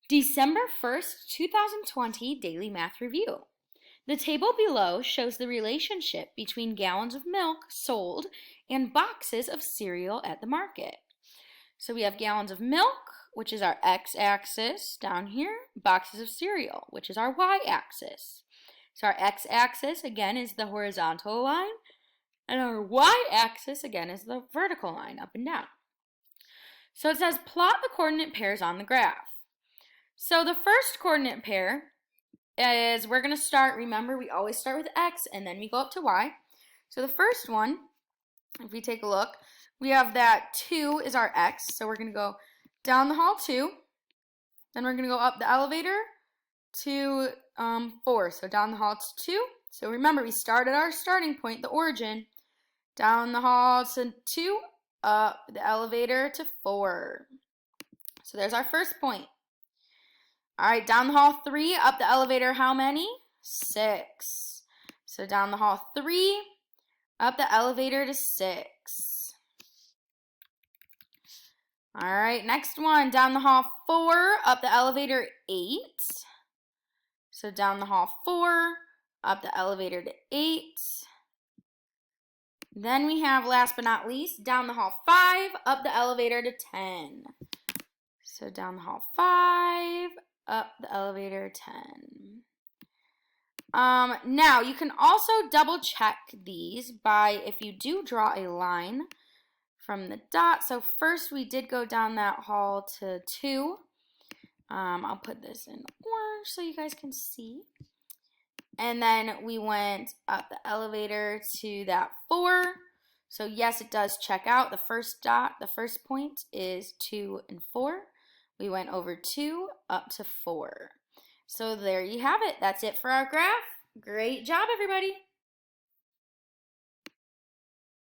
December 1st, 2020 Daily Math Review. The table below shows the relationship between gallons of milk sold and boxes of cereal at the market. So we have gallons of milk, which is our x-axis down here, boxes of cereal, which is our y-axis. So our x-axis, again, is the horizontal line, and our y-axis, again, is the vertical line, up and down. So it says plot the coordinate pairs on the graph. So the first coordinate pair is, we're going to start, remember, we always start with x and then we go up to y. So the first one, if we take a look, we have that 2 is our x. So we're going to go down the hall 2. Then we're going to go up the elevator to 4. So down the hall to 2. So remember, we start at our starting point, the origin, down the hall to 2, up the elevator to 4. So there's our first point. All right, down the hall 3, up the elevator, how many? 6. So down the hall 3, up the elevator to 6. All right, next one, down the hall 4, up the elevator 8. So down the hall 4, up the elevator to 8. Then we have, last but not least, down the hall 5, up the elevator to 10. So down the hall 5, up the elevator 10. Now, you can also double check these by, if you do draw a line from the dot. So first we did go down that hall to 2. I'll put this in orange so you guys can see. And then we went up the elevator to that 4. So yes, it does check out. The first dot, the first point is 2 and 4. We went over 2 up to 4. So there you have it. That's it for our graph. Great job, everybody.